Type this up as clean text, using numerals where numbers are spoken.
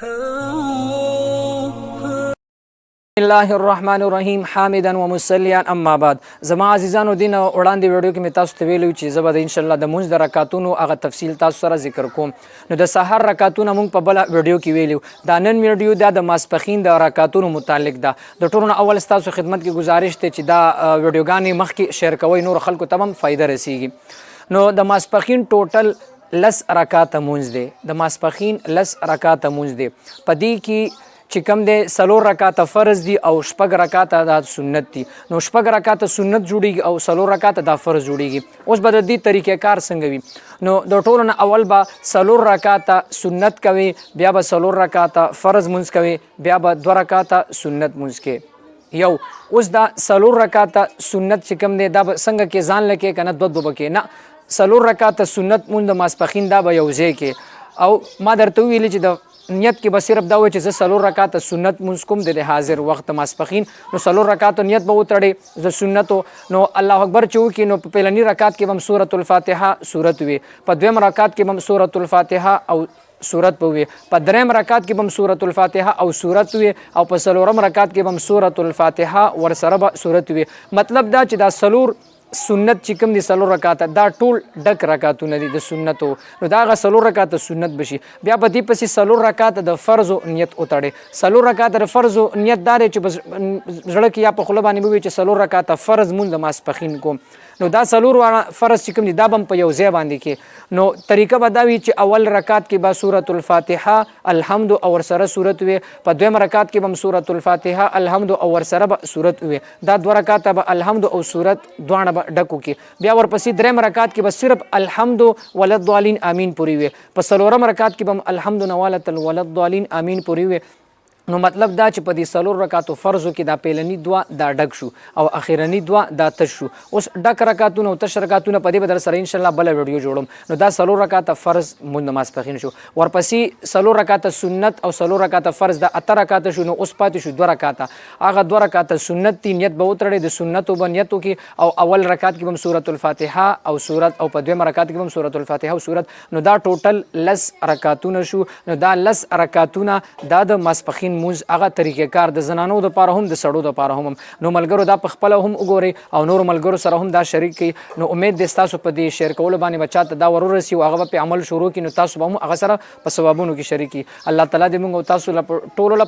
الله الرحمن الرحیم حامدا ومصلیا اما بعد زما عزیزانو دین وړاندې ویډیو کې می تاسو ته ویلو چې زبر ان شاء الله د مونږ د رکعاتونو هغه تفصیل تاسو سره ذکر کوم. نو د سحر رکعاتونو مونږ په بل ویډیو کې ویلو دا نن ویډیو د ماسپخین د رکعاتونو متعلق ده. د ټولو اول تاسو خدمت کې گزارش ته چې دا ویډیوګانې مخکې شیر کوئ نور خلکو ته هم فائدہ رسیږي. نو د ماسپخین ټوټل لس رکعات مونږ دی د ماسپخین لس رکعات مونږ دی پدې کې چې کوم دی څلور رکعاته فرض دي او شپږ رکعاته دا سنت دي. نو شپږ رکعاته سنت جوړیږي او څلور رکعاته دا فرض جوړیږي. اوس به د دې طریقې کار څنګه وي؟ نو د ټولو نه اول به څلور رکعاته سنت کوي، بیا به څلور رکعاته فرض مونځ کوي، بیا به دوه رکعاته سنت مونځ کوي. یو اوس دا څلور رکعاته سنت چې کوم دی دا به څنګه کې ځان لکې که نه دوه به کې نه څلور رکعاته سنت مونځ د ماسپخین دا به یو ځای کې. او ما درته وویلې چې د نیت کې به صرف دا وایي چې زه څلور رکعاته سنت مونځ کوم د حاضر وخت ماسپخین. نو څلور رکعاتو نیت به وتړې د سنتو. نو الله اکبر چې وکړي نو په پیلني رکعت کې به هم سورة الفاتحه سورت وي، په دویم رکعت کې به هم سورة الفاتحه او سورت به وي، په دریم رکعت کې به هم سورة الفاتحه او سورت وي، او په څلورم رکعت کې به هم سورة الفاتحه ورسره به سورت وي. مطلب دا چې دا څلور سنت چې کوم دي څلور رکعاته دا ټول ډک رکعاتونه دي د سنتو. نو دا هغه څلور رکعاته سنت بشي. بیا په دې پسې څلور رکعاته د فرضو نیت وتړې. څلور رکعاته د فرضو نیت دا دی چې بس زړه کې یا په خوله باندې به وي چې څلور رکعاته فرض مونږ د ماسپخین کوم. نو دا څلور فرض چې کوم دي دا به هم په یو ځای باندې کې. نو طریقه به دا وي چې اول رکعت کې به سورة الفاتحه الحمد او ورسره سورت وي، په دویم رکعت کې به هم سورة الفاتحه الحمد او ورسره به سورت وي. دا دوه رکعاته به الحمد او سورت دواړه به ډکو کې. بیا ورپسې دریم رکعت کې به صرف الحمد وللضالین امین پوری وي، په څلورم رکعت کې به هم الحمد نوالت وللضالین امین پوری وي. نو مطلب دا چې په دې څلور رکعاتو فرضو کې دا پیلنی دعا دا ډک شو او اخیرنی دعا دا تش شو. اوس ډک رکعاتونه او تش رکعاتونه په دې بدل سره ان شاء الله بل ویډیو جوړم. نو دا څلور رکعاته فرض مونږ ماسپخین شو، ورپسې څلور رکعاته سنت او څلور رکعاته فرض دا اته رکعاته شو. نو اوس پاتې شو دوه رکعاته. هغه دوه رکعاته سنت تی نیت به وتړې د سنتو به نیت وکړي، او اول رکعت کې به هم سورة الفاتحه او سورت، او په دویم رکعت کې به هم سورة الفاتحه او سورت. نو دا ټوټل لس رکعاتونه شو. نو دا لس رکعاتونه دا د ماسپخین مونځ هغه طریقې کار د زنانو دپاره هم د سړو دپاره هم. نو ملګرو دا په خپله هم وګورئ او نورو ملګرو سره هم دا شریک کړئ. نو امید دی ستاسو په دې شیر کولو باندې به چاته دا ورورسي او هغه به پې عمل شروع کړي، نو تاسو به هم هغه سره په ثوابونو کې شریک کړي. الله تعالی دې موږ او تاسو ټولو له